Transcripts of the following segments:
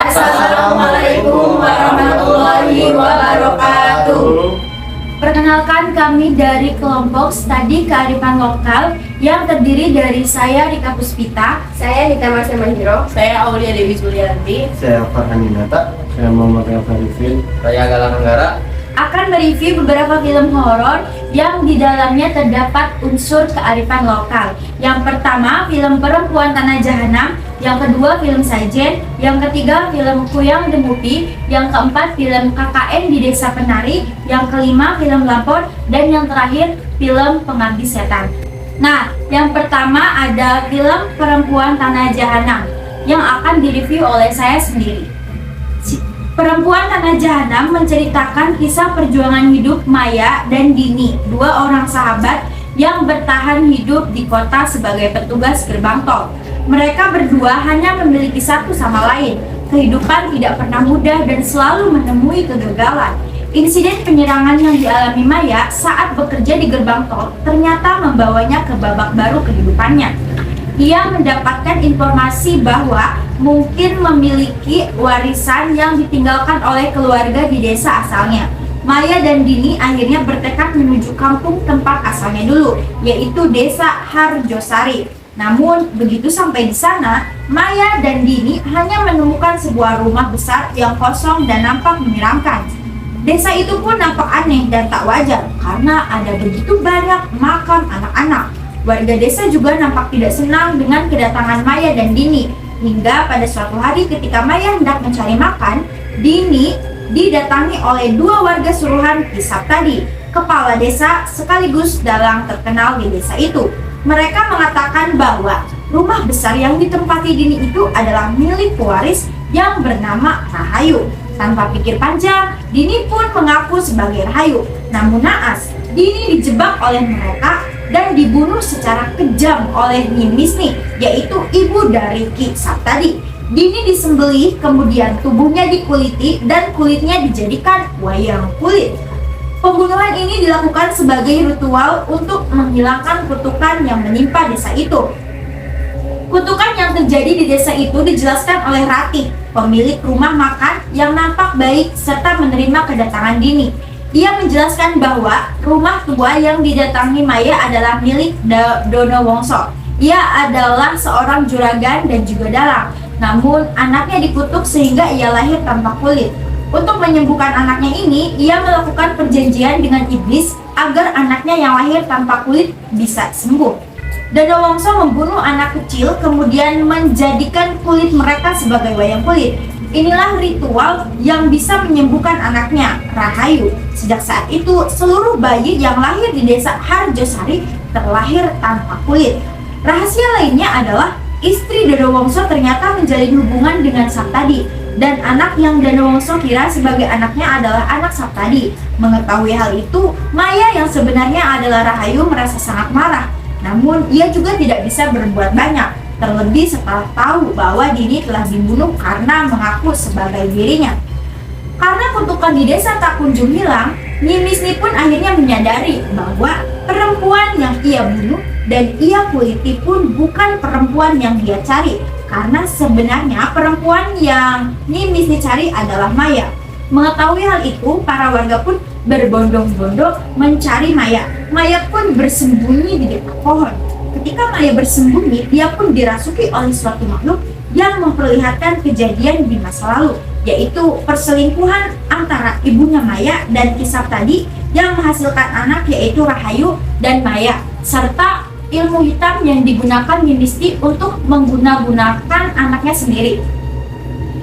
Assalamualaikum warahmatullahi wabarakatuh. Perkenalkan, kami dari kelompok Studi Kearifan Lokal yang terdiri dari saya Rika Puspita, Saya Nita Marsha Mahiro. Saya Aulia Dewi Sulianti. Saya Farhan Yunata. Saya Muhammad Arifin. Saya Galang Anggara. akan mereview beberapa film horor yang di dalamnya terdapat unsur kearifan lokal. Yang pertama, film Perempuan Tanah Jahanam. Yang kedua, film Sajen. Yang ketiga, film Kuyang The Movie. Yang keempat, film KKN di Desa Penari. Yang kelima, film Lapor. Dan yang terakhir, film Pengabdi Setan. Nah, yang pertama ada film Perempuan Tanah Jahanam yang akan direview oleh saya sendiri. Perempuan Tanah Jahanam menceritakan kisah perjuangan hidup Maya dan Dini, dua orang sahabat yang bertahan hidup di kota sebagai petugas gerbang tol. Mereka berdua hanya memiliki satu sama lain. Kehidupan tidak pernah mudah dan selalu menemui kegagalan. Insiden penyerangan yang dialami Maya saat bekerja di gerbang tol ternyata membawanya ke babak baru kehidupannya. Ia mendapatkan informasi bahwa mungkin memiliki warisan yang ditinggalkan oleh keluarga di desa asalnya. Maya dan Dini akhirnya bertekad menuju kampung tempat asalnya dulu, yaitu Desa Harjosari. Namun, begitu sampai di sana, Maya dan Dini hanya menemukan sebuah rumah besar yang kosong dan nampak menyeramkan. Desa itu pun nampak aneh dan tak wajar karena ada begitu banyak makam anak-anak. Warga desa juga nampak tidak senang dengan kedatangan Maya dan Dini. Hingga pada suatu hari ketika Maya hendak mencari makan, Dini didatangi oleh dua warga suruhan Kisap tadi, kepala desa sekaligus dalang terkenal di desa itu. Mereka mengatakan bahwa rumah besar yang ditempati Dini itu adalah milik pewaris yang bernama Rahayu. Tanpa pikir panjang, Dini pun mengaku sebagai Rahayu. Namun naas, Dini dijebak oleh mereka dan dibunuh secara kejam oleh Nyi Misni, yaitu ibu dari Ki Saptadi. Dini disembelih, kemudian tubuhnya dikuliti dan kulitnya dijadikan wayang kulit. Pembunuhan ini dilakukan sebagai ritual untuk menghilangkan kutukan yang menimpa desa itu. Kutukan yang terjadi di desa itu dijelaskan oleh Ratih, pemilik rumah makan yang nampak baik serta menerima kedatangan Dini. Ia menjelaskan bahwa rumah tua yang didatangi Maya adalah milik Dono Wongso. Ia adalah seorang juragan dan juga dalang. Namun anaknya dikutuk sehingga ia lahir tanpa kulit. Untuk menyembuhkan anaknya ini, ia melakukan perjanjian dengan iblis agar anaknya yang lahir tanpa kulit bisa sembuh. Dono Wongso membunuh anak kecil kemudian menjadikan kulit mereka sebagai wayang kulit. Inilah ritual yang bisa menyembuhkan anaknya, Rahayu. Sejak saat itu, seluruh bayi yang lahir di desa Harjosari terlahir tanpa kulit. Rahasia lainnya adalah istri Dono Wongso ternyata menjalin hubungan dengan Saptadi, dan anak yang Dono Wongso kira sebagai anaknya adalah anak Saptadi. Mengetahui hal itu, Maya yang sebenarnya adalah Rahayu merasa sangat marah. Namun, ia juga tidak bisa berbuat banyak. Terlebih setelah tahu bahwa Dini telah dibunuh karena mengaku sebagai dirinya. Karena kutukan di desa tak kunjung hilang, Nyi Misni pun akhirnya menyadari bahwa perempuan yang ia bunuh dan ia kuliti pun bukan perempuan yang dia cari. Karena sebenarnya perempuan yang Nyi Misni cari adalah Maya. Mengetahui hal itu, para warga pun berbondong-bondong mencari Maya. Maya pun bersembunyi di dekat pohon. Ketika Maya bersembunyi, dia pun dirasuki oleh suatu makhluk yang memperlihatkan kejadian di masa lalu, yaitu perselingkuhan antara ibunya Maya dan Kisap tadi yang menghasilkan anak yaitu Rahayu dan Maya, serta ilmu hitam yang digunakan Nyi Misni untuk menggunakan anaknya sendiri.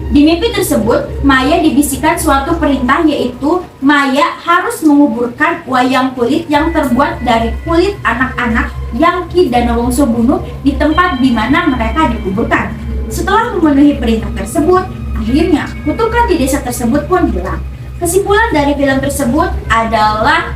Di mimpi tersebut, Maya dibisikkan suatu perintah yaitu Maya harus menguburkan wayang kulit yang terbuat dari kulit anak-anak yang Ki Dono Wongso bunuh di tempat di mana mereka dikuburkan. Setelah memenuhi perintah tersebut, akhirnya kutukan di desa tersebut pun hilang. Kesimpulan dari film tersebut adalah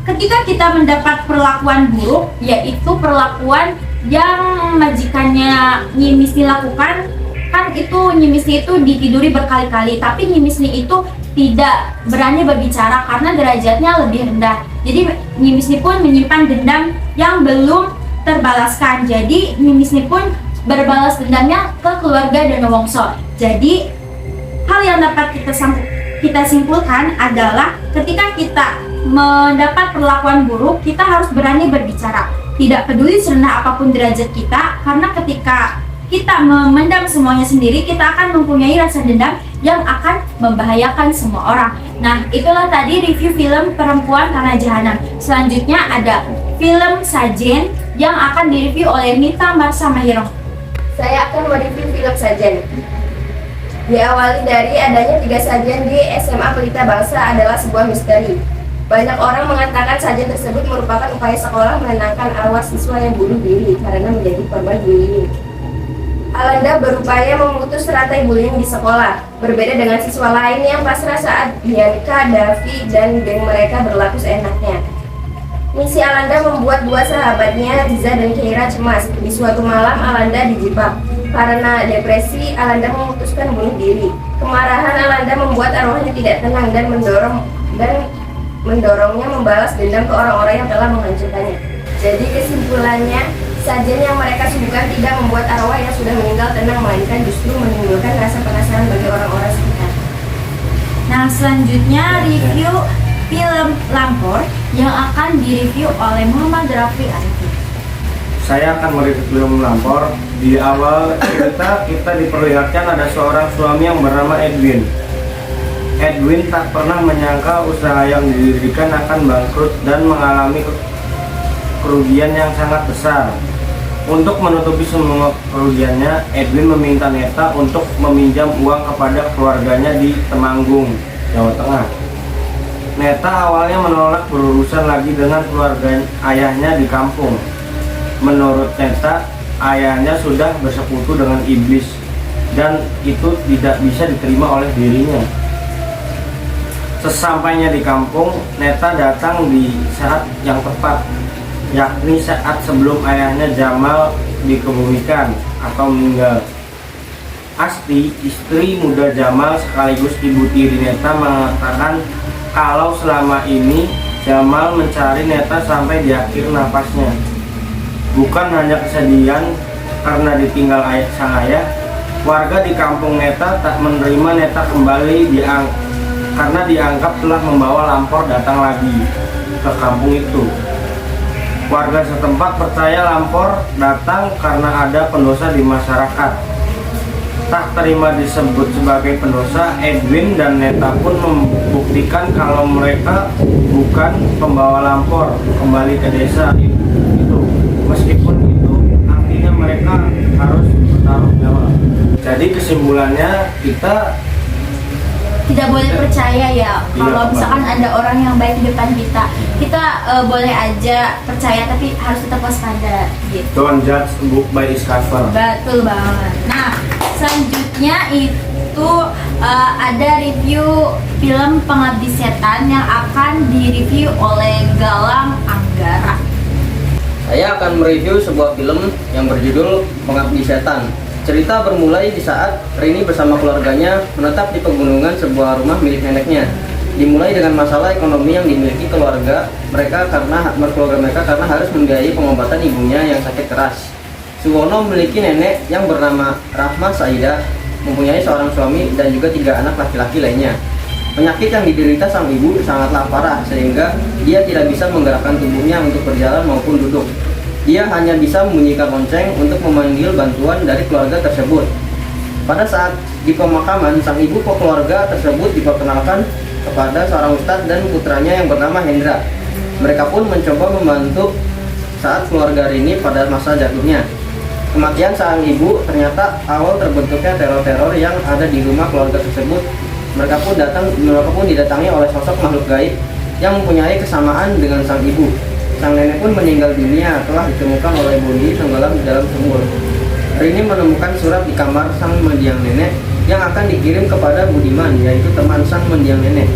ketika kita mendapat perlakuan buruk, yaitu perlakuan yang majikannya Nyi Misni lakukan, kan itu Nyi Misni itu ditiduri berkali-kali, tapi Nyi Misni itu tidak berani berbicara karena derajatnya lebih rendah. Jadi Nyi Misni pun menyimpan dendam yang belum terbalaskan. Jadi Nyi Misni pun berbalas dendamnya ke keluarga Dono Wongso. Jadi hal yang dapat kita simpulkan adalah ketika kita mendapat perlakuan buruk, kita harus berani berbicara. Tidak peduli serendah apapun derajat kita, karena ketika kita memendam semuanya sendiri, kita akan mempunyai rasa dendam yang akan membahayakan semua orang. Nah, itulah tadi review film Perempuan Tanah Jahanam. Selanjutnya ada film Sajen yang akan direview oleh Nita Marsha Mahiro. Saya akan mereview film Sajen. Diawali dari adanya 3 sajen di SMA Pelita Bangsa adalah sebuah misteri. Banyak orang mengatakan sajen tersebut merupakan upaya sekolah menenangkan arwah siswa yang bunuh diri karena menjadi korban bullying. Alanda berupaya memutus rantai bullying di sekolah, berbeda dengan siswa lain yang pasrah saat Bianca, Davi, dan geng mereka berlaku seenaknya. Misi Alanda membuat 2 sahabatnya, Riza dan Keira, cemas. Di suatu malam, Alanda dijebak. Karena depresi, Alanda memutuskan bunuh diri. Kemarahan Alanda membuat arwahnya tidak tenang dan mendorongnya membalas dendam ke orang-orang yang telah menghancurkannya. Jadi kesimpulannya, sajen yang mereka suguhkan tidak membuat arwah yang sudah meninggal tenang, melainkan justru menimbulkan rasa penasaran bagi orang-orang sekitar. Nah, selanjutnya review film Lampor yang akan direview oleh Muhammad Rafi Arifin. Saya akan mereview film Lampor. Di awal cerita kita diperlihatkan ada seorang suami yang bernama Edwin. Edwin tak pernah menyangka usaha yang didirikan akan bangkrut dan mengalami kerugian yang sangat besar. Untuk menutupi semua kerugiannya, Edwin meminta Neta untuk meminjam uang kepada keluarganya di Temanggung, Jawa Tengah. Neta awalnya menolak berurusan lagi dengan keluarga ayahnya di kampung. Menurut Neta, ayahnya sudah bersekutu dengan iblis dan itu tidak bisa diterima oleh dirinya. Sesampainya di kampung, Neta datang di saat yang tepat, yakni saat sebelum ayahnya Jamal dikebumikan atau meninggal. Asti, istri muda Jamal sekaligus ibu tiri Neta, mengatakan kalau selama ini Jamal mencari Neta sampai di akhir nafasnya. Bukan hanya kesedihan karena ditinggal sang ayah, warga di kampung Neta tak menerima Neta kembali karena dianggap telah membawa Lampor datang lagi ke kampung itu. Warga setempat percaya Lampor datang karena ada pendosa di masyarakat. Tak terima disebut sebagai pendosa, Edwin dan Neta pun membuktikan kalau mereka bukan pembawa Lampor kembali ke desa itu. Meskipun itu artinya mereka harus bertaruh nyawa. Jadi kesimpulannya kita tidak boleh percaya ya kalau misalkan ada orang yang baik di depan kita. Kita boleh aja percaya tapi harus tetap waspada gitu. don't judge a book by its cover. Betul banget. Nah, selanjutnya itu ada review film Pengabdi Setan yang akan direview oleh Galang Anggara. Saya akan mereview sebuah film yang berjudul Pengabdi Setan. Cerita bermulai di saat Rini bersama keluarganya menetap di pegunungan sebuah rumah milik neneknya. Dimulai dengan masalah ekonomi yang dimiliki keluarga mereka karena harus membiayai pengobatan ibunya yang sakit keras. Suwono memiliki nenek yang bernama Rahma Saidah, mempunyai seorang suami dan juga 3 anak laki-laki lainnya. Penyakit yang diderita sang ibu sangatlah parah sehingga dia tidak bisa menggerakkan tubuhnya untuk berjalan maupun duduk. Dia hanya bisa membunyikan lonceng untuk memanggil bantuan dari keluarga tersebut. Pada saat di pemakaman, sang ibu keluarga tersebut diperkenalkan kepada seorang ustadz dan putranya yang bernama Hendra. Mereka pun mencoba membantu saat keluarga Rini pada masa jatuhnya. Kematian sang ibu ternyata awal terbentuknya teror-teror yang ada di rumah keluarga tersebut. Mereka pun didatangi oleh sosok makhluk gaib yang mempunyai kesamaan dengan sang ibu. Sang nenek pun meninggal dunia telah ditemukan oleh Bondi tenggelam di dalam sumur. Rini menemukan surat di kamar sang mendiang nenek yang akan dikirim kepada Budiman, yaitu teman sang mendiang nenek.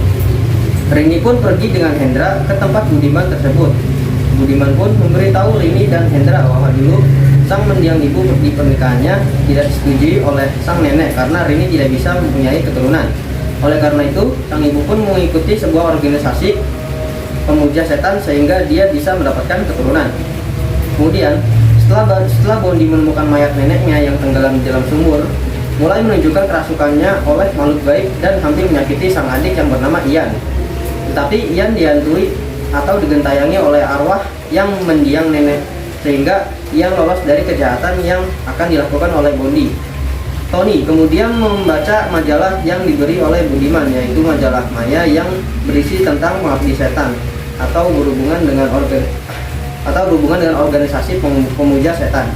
Rini pun pergi dengan Hendra ke tempat Budiman tersebut. Budiman pun memberitahu Rini dan Hendra bahwa dulu sang mendiang ibu di pernikahannya tidak disetujui oleh sang nenek karena Rini tidak bisa mempunyai keturunan. Oleh karena itu, sang ibu pun mengikuti sebuah organisasi pemuja setan sehingga dia bisa mendapatkan keturunan. Kemudian, setelah Bondi menemukan mayat neneknya yang tenggelam di dalam sumur, mulai menunjukkan kerasukannya oleh makhluk gaib dan hampir menyakiti sang adik yang bernama Ian. Tetapi Ian dihantui atau digentayangi oleh arwah yang mendiang nenek, sehingga Ian lolos dari kejahatan yang akan dilakukan oleh Bondi. Tony kemudian membaca majalah yang diberi oleh Budiman, yaitu majalah Maya yang berisi tentang pengabdi setan atau berhubungan dengan organisasi pemuja setan.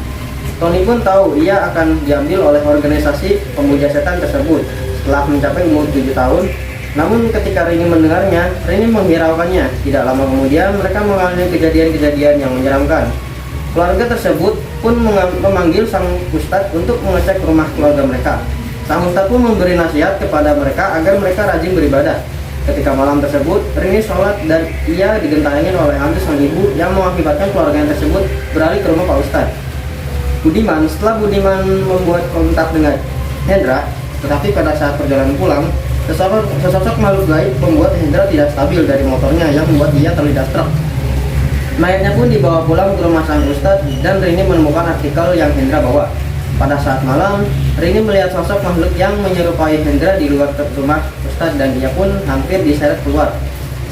Tony pun tahu ia akan diambil oleh organisasi pemuja setan tersebut setelah mencapai umur 7 tahun. Namun ketika Rini mendengarnya, Rini menghiraukannya. Tidak lama kemudian mereka mengalami kejadian-kejadian yang menyeramkan. Keluarga tersebut pun memanggil sang ustadz untuk mengecek rumah keluarga mereka. Sang ustadz pun memberi nasihat kepada mereka agar mereka rajin beribadah. Ketika malam tersebut, Rini sholat dan ia digentayangi oleh hantu sang ibu yang mengakibatkan keluarga tersebut beralih ke rumah Pak Ustadz. Setelah Budiman membuat kontak dengan Hendra, tetapi pada saat perjalanan pulang, sesosok makhluk gaib membuat Hendra tidak stabil dari motornya yang membuat dia terlindas truk. Mayatnya pun dibawa pulang ke rumah sang ustadz dan Rini menemukan artikel yang Hendra bawa. Pada saat malam, Rini melihat sosok makhluk yang menyerupai Hendra di luar rumah ustadz dan dia pun hampir diseret keluar.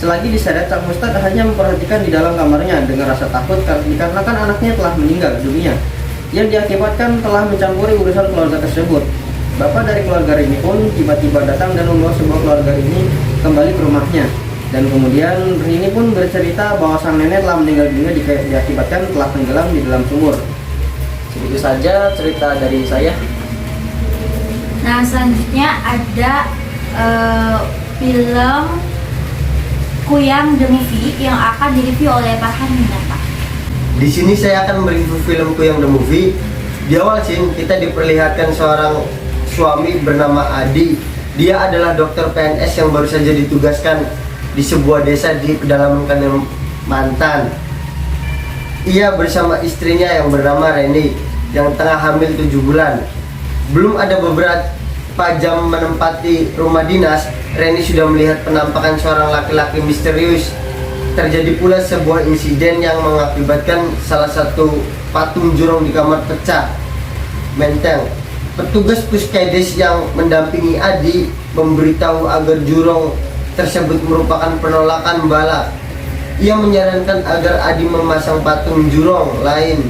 Selagi diseret, sang ustadz hanya memperhatikan di dalam kamarnya dengan rasa takut dikarenakan anaknya telah meninggal dunia, yang diakibatkan telah mencampuri urusan keluarga tersebut. Bapak dari keluarga Rini pun tiba-tiba datang dan membawa sebuah keluarga ini kembali ke rumahnya. Dan kemudian Rini pun bercerita bahwa sang nenek telah meninggal dunia diakibatkan telah tenggelam di dalam sumur. Segitu saja cerita dari saya. Nah, selanjutnya ada film Kuyang The Movie yang akan direview oleh Farhan Minata. Di sini saya akan mereview film Kuyang The Movie. Di awal scene kita diperlihatkan seorang suami bernama Adi. Dia adalah dokter PNS yang baru saja ditugaskan di sebuah desa di pedalaman Kalimantan. Ia bersama istrinya yang bernama Reni yang tengah hamil 7 bulan. Belum ada beberapa jam menempati rumah dinas, Reni sudah melihat penampakan seorang laki-laki misterius. Terjadi pula sebuah insiden yang mengakibatkan salah satu patung jurong di kamar pecah menteng. Petugas puskesdes yang mendampingi Adi memberitahu agar jurong tersebut merupakan penolakan bala. Ia menyarankan agar Adi memasang patung jurong lain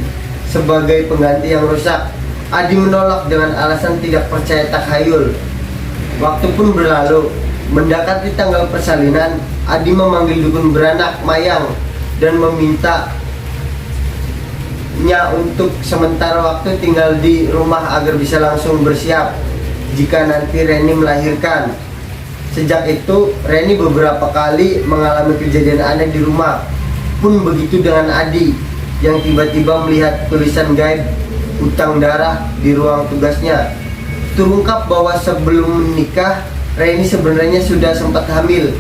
sebagai pengganti yang rusak. Adi menolak dengan alasan tidak percaya takhayul. Waktu pun berlalu. Mendekati tanggal persalinan, Adi memanggil dukun beranak Mayang dan memintanya untuk sementara waktu tinggal di rumah agar bisa langsung bersiap jika nanti Reni melahirkan. Sejak itu, Reni beberapa kali mengalami kejadian aneh di rumah. Pun begitu dengan Adi yang tiba-tiba melihat tulisan gaib utang darah di ruang tugasnya. Terungkap bahwa sebelum menikah, Reni sebenarnya sudah sempat hamil.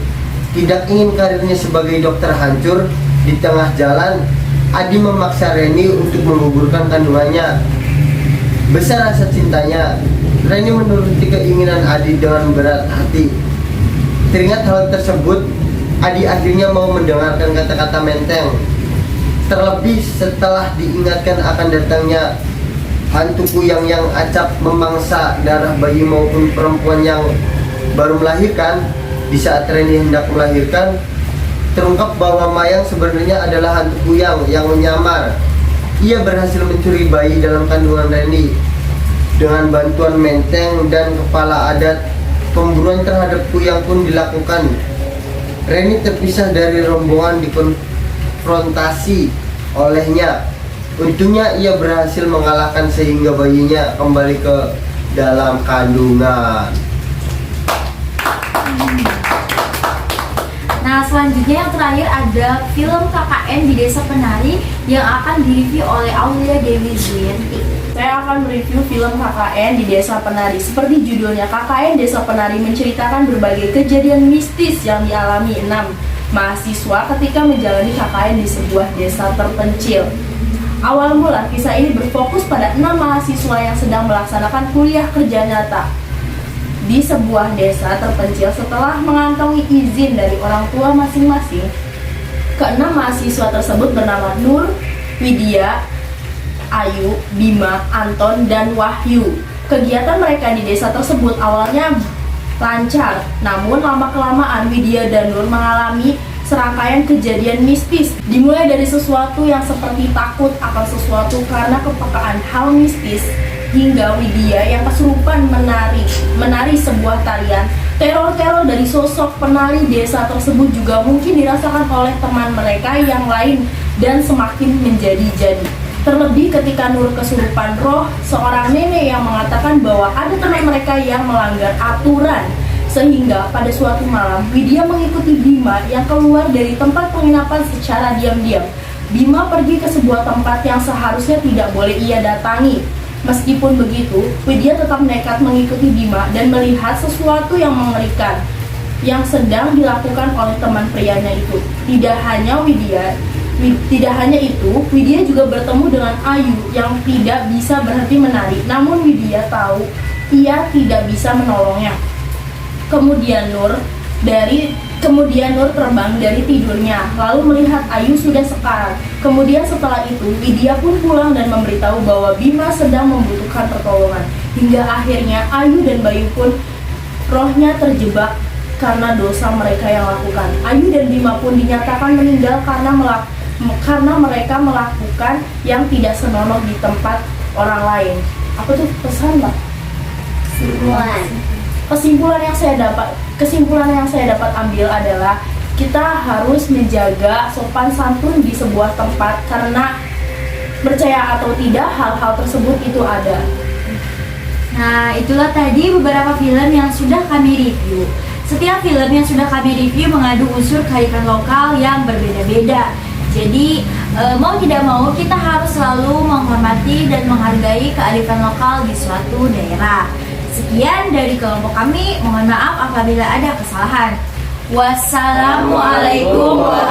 Tidak ingin karirnya sebagai dokter hancur, di tengah jalan, Adi memaksa Reni untuk menggugurkan kandungannya. Besar rasa cintanya, Reni menuruti keinginan Adi dengan berat hati. Teringat hal tersebut, Adi akhirnya mau mendengarkan kata-kata menteng. Terlebih setelah diingatkan akan datangnya hantu kuyang yang acap memangsa darah bayi maupun perempuan yang baru melahirkan. Di saat Reni hendak melahirkan, terungkap bahwa Mayang sebenarnya adalah hantu kuyang yang menyamar. Ia berhasil mencuri bayi dalam kandungan Reni. Dengan bantuan menteng dan kepala adat, pemburuan terhadap kuyang pun dilakukan. Reni terpisah dari rombongan dikonfrontasi olehnya. Untungnya ia berhasil mengalahkan sehingga bayinya kembali ke dalam kandungan. Nah, selanjutnya yang terakhir ada film KKN di Desa Penari yang akan direview oleh Aulia Dewi Zuyanti. Saya akan mereview film KKN di Desa Penari. Seperti judulnya, KKN Desa Penari menceritakan berbagai kejadian mistis yang dialami 6 mahasiswa ketika menjalani KKN di sebuah desa terpencil. Awal mula kisah ini berfokus pada 6 mahasiswa yang sedang melaksanakan kuliah kerja nyata di sebuah desa terpencil. Setelah mengantongi izin dari orang tua masing-masing, ke-6 mahasiswa tersebut bernama Nur, Widya, Ayu, Bima, Anton, dan Wahyu Kegiatan mereka di desa tersebut awalnya lancar, namun lama-kelamaan Widya dan Nur mengalami serangkaian kejadian mistis. Dimulai dari sesuatu yang seperti takut akan sesuatu karena kepekaan hal mistis, hingga Widya yang kesurupan menari sebuah tarian. Teror-teror dari sosok penari desa tersebut juga mungkin dirasakan oleh teman mereka yang lain dan semakin menjadi-jadi. Terlebih ketika Nur kesurupan roh seorang nenek yang mengatakan bahwa ada teman mereka yang melanggar aturan. Sehingga pada suatu malam Widya mengikuti Bima yang keluar dari tempat penginapan secara diam-diam. Bima pergi ke sebuah tempat yang seharusnya tidak boleh ia datangi. Meskipun begitu, Widya tetap nekat mengikuti Bima dan melihat sesuatu yang mengerikan yang sedang dilakukan oleh teman prianya itu. Tidak hanya itu, Widya juga bertemu dengan Ayu yang tidak bisa berhenti menari. Namun Widya tahu ia tidak bisa menolongnya. Kemudian Nur terbang dari tidurnya, lalu melihat Ayu sudah sekarat. Kemudian setelah itu, Widya pun pulang dan memberitahu bahwa Bima sedang membutuhkan pertolongan. Hingga akhirnya Ayu dan Bayu pun rohnya terjebak karena dosa mereka yang lakukan. Ayu dan Bima pun dinyatakan meninggal karena mereka melakukan yang tidak senonoh di tempat orang lain. Apa tuh pesan, Mbak? Kesimpulan yang saya dapat ambil adalah kita harus menjaga sopan santun di sebuah tempat, karena percaya atau tidak hal-hal tersebut itu ada. Nah, itulah tadi beberapa film yang sudah kami review. Setiap film yang sudah kami review mengandung unsur kearifan lokal yang berbeda-beda. Jadi, mau tidak mau kita harus selalu menghormati dan menghargai kearifan lokal di suatu daerah. Sekian dari kelompok kami, mohon maaf apabila ada kesalahan. Wassalamualaikum warahmatullahi wabarakatuh.